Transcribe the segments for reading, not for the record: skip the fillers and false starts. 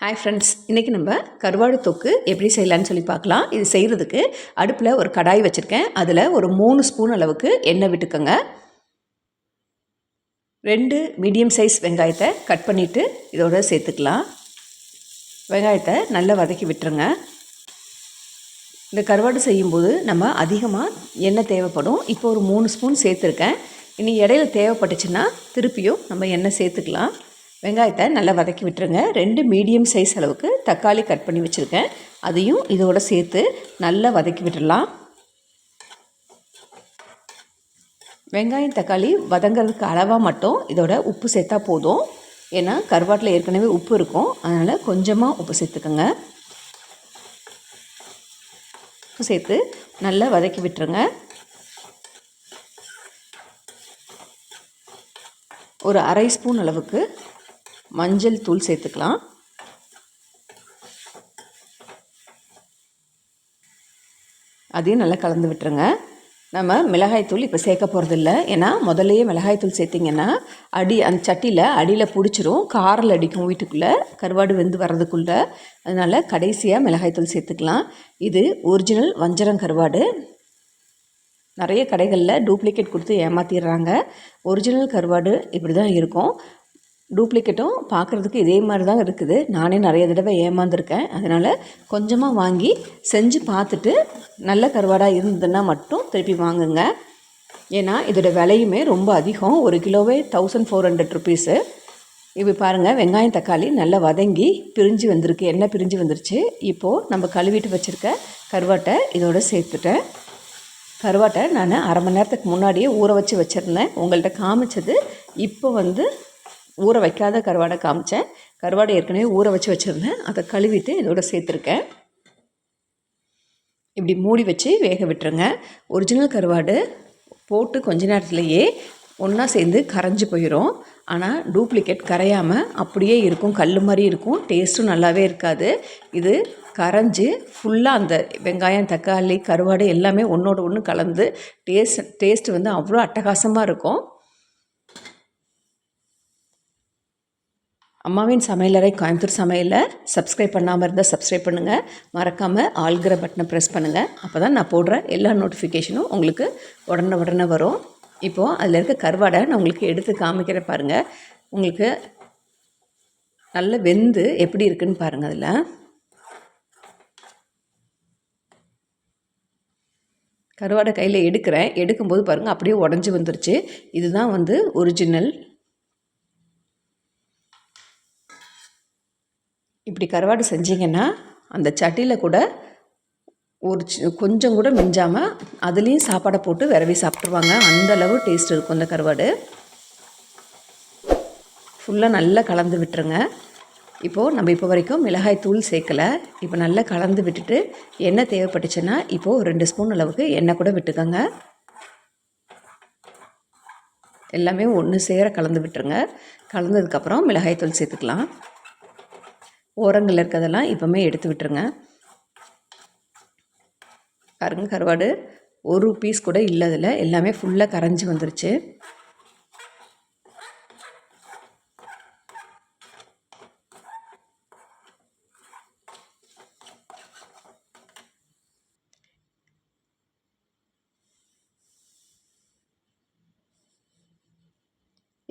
Hi friends, இன்றைக்கி நம்ம கருவாடு தொக்கு எப்படி செய்யலான்னு சொல்லி பார்க்கலாம். இது செய்கிறதுக்கு அடுப்பில் ஒரு கடாய் வச்சுருக்கேன். அதில் ஒரு 3 ஸ்பூன் அளவுக்கு எண்ணெய் விட்டுக்கோங்க. 2 மீடியம் சைஸ் வெங்காயத்தை கட் பண்ணிவிட்டு இதோட சேர்த்துக்கலாம். வெங்காயத்தை நல்லா வதக்கி விட்டுருங்க. இந்த கருவாடு செய்யும்போது நம்ம அதிகமாக எண்ணெய் தேவைப்படும். இப்போ ஒரு 3 ஸ்பூன் சேர்த்துருக்கேன். இனி இடையில தேவைப்பட்டுச்சுன்னா திருப்பியும் நம்ம எண்ணெய் சேர்த்துக்கலாம். வெங்காயத்தை நல்லா வதக்கி விட்டுருங்க. 2 மீடியம் சைஸ் அளவுக்கு தக்காளி கட் பண்ணி வச்சுருக்கேன். அதையும் இதோடு சேர்த்து நல்லா வதக்கி விட்டுடலாம். வெங்காயம் தக்காளி வதங்கிறதுக்கு அளவாக மட்டும் இதோட உப்பு சேர்த்தா போதும். ஏன்னா கருவாட்டில் ஏற்கனவே உப்பு இருக்கும், அதனால் கொஞ்சமாக உப்பு சேர்த்துக்கோங்க. உப்பு சேர்த்து நல்லா வதக்கி விட்டுருங்க. ஒரு அரை ஸ்பூன் அளவுக்கு மஞ்சள் தூள் சேர்த்துக்கலாம். அதையும் நல்லா கலந்து விட்டுருங்க. நம்ம மிளகாய்த்தூள் இப்போ சேர்க்க போகிறதில்ல. ஏன்னா முதல்லையே மிளகாய்த்தூள் சேர்த்திங்கன்னா அந்த சட்டியில் அடியில் பிடிச்சிரும், காரில் அடிக்கும் வீட்டுக்குள்ளே கருவாடு வெந்து வர்றதுக்குள்ளே. அதனால் கடைசியாக மிளகாய்த்தூள் சேர்த்துக்கலாம். இது ஒரிஜினல் வஞ்சரம் கருவாடு. நிறைய கடைகளில் டூப்ளிகேட் கொடுத்து ஏமாற்றிடுறாங்க. ஒரிஜினல் கருவாடு இப்படி தான் இருக்கும். டூப்ளிகேட்டும் பார்க்குறதுக்கு இதே மாதிரி தான் இருக்குது. நானே நிறைய தடவை ஏமாந்துருக்கேன். அதனால் கொஞ்சமாக வாங்கி செஞ்சு பார்த்துட்டு நல்ல கருவாடாக இருந்ததுன்னா மட்டும் திருப்பி வாங்குங்க. ஏன்னா இதோடய விலையுமே ரொம்ப அதிகம். 1 கிலோவே 1400 ருபீஸு. இப்போ பாருங்கள், வெங்காயம் தக்காளி நல்லா வதங்கி பிரிஞ்சு வந்திருக்கு, எண்ணெய் பிரிஞ்சு வந்துருச்சு. இப்போது நம்ம கழுவிட்டு வச்சுருக்க கருவாட்டை இதோடு சேர்த்துட்டேன். கருவாட்டை நான் அரை மணி நேரத்துக்கு முன்னாடியே ஊற வச்சு வச்சுருந்தேன். உங்கள்கிட்ட காமிச்சது இப்போ ஊற வைக்காத கருவாடை காமிச்சேன். கருவாடை ஏற்கனவே ஊற வச்சுருந்தேன். அதை கழுவிட்டு இதோட சேர்த்துருக்கேன். இப்படி மூடி வச்சு வேக விட்டுருங்க. ஒரிஜினல் கருவாடு போட்டு கொஞ்ச நேரத்துலையே ஒன்றா சேர்ந்து கரைஞ்சி போயிடும். ஆனால் டூப்ளிகேட் கரையாமல் அப்படியே இருக்கும், கல் மாதிரி இருக்கும். டேஸ்ட்டும் நல்லாவே இருக்காது. இது கரைஞ்சி ஃபுல்லாக அந்த வெங்காயம் தக்காளி கருவாடு எல்லாமே ஒன்றோட ஒன்று கலந்து டேஸ்ட் அவ்வளோ அட்டகாசமாக இருக்கும். அம்மாவின் சமையலறை கோயம்புத்தூர் சமையலை சப்ஸ்கிரைப் பண்ணாமல் இருந்தால் சப்ஸ்கிரைப் பண்ணுங்கள். மறக்காமல் ஆல்கிற பட்டனை ப்ரெஸ் பண்ணுங்கள். அப்போ தான் நான் போடுற எல்லா நோட்டிஃபிகேஷனும் உங்களுக்கு உடனே வரும். இப்போது அதில் இருக்க கருவாடை நான் உங்களுக்கு எடுத்து காமிக்கிற பாருங்கள். உங்களுக்கு நல்ல வெந்து எப்படி இருக்குன்னு பாருங்கள். அதில் கருவாடை கையில் எடுக்கும்போது பாருங்கள், அப்படியே உடஞ்சி வந்துருச்சு. இதுதான் ஒரிஜினல். இப்படி கருவாடு செஞ்சிங்கன்னா அந்த சட்டியில் கூட கொஞ்சம் கூட மிஞ்சாமல் அதுலேயும் சாப்பாடை போட்டு விரவி சாப்பிட்ருவாங்க. அந்தளவு டேஸ்ட் இருக்கும் இந்த கருவாடு. ஃபுல்லாக நல்லா கலந்து விட்டுருங்க. இப்போது நம்ம இப்போ வரைக்கும் மிளகாய் தூள் சேர்க்கலை. இப்போ நல்லா கலந்து விட்டுட்டு எண்ணெய் தேவைப்பட்டுச்சுன்னா இப்போது 2 ஸ்பூன் அளவுக்கு எண்ணெய் கூட விட்டுக்கோங்க. எல்லாமே ஒன்று சேர கலந்து விட்டுருங்க. கலந்ததுக்கப்புறம் மிளகாய் தூள் சேர்த்துக்கலாம். ஓரங்களில் இருக்கிறதெல்லாம் இப்போமே எடுத்து விட்டுருங்க. பாருங்க, கருவாடு ஒரு பீஸ் கூட இல்லை, அதில் எல்லாமே ஃபுல்லாக கரைஞ்சி வந்துருச்சு.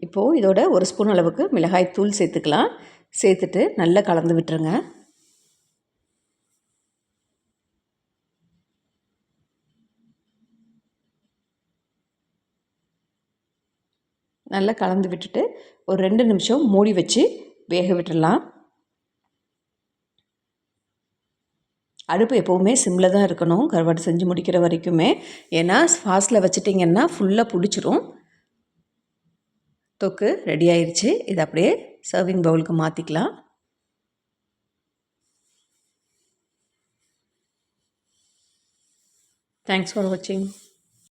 இப்போது இதோட 1 ஸ்பூன் அளவுக்கு மிளகாய் தூள் சேர்த்துக்கலாம். சேர்த்துட்டு நல்லா கலந்து விட்டுருங்க. நல்லா கலந்து விட்டுட்டு ஒரு 2 நிமிஷம் மூடி வச்சு வேக விட்டுடலாம். அடுப்பு எப்போவுமே சிம்மில் தான் இருக்கணும் கருவாடு செஞ்சு முடிக்கிற வரைக்குமே. ஏன்னா ஃபாஸ்ட்டில் வச்சிட்டிங்கன்னா ஃபுல்லாக பிடிச்சிரும். தொக்கு ரெடி ஆயிடுச்சு. இது அப்படியே சர்விங் பவுலுக்கு மாற்றிக்கலாம். தேங்க்ஸ் ஃபார் வாட்சிங்.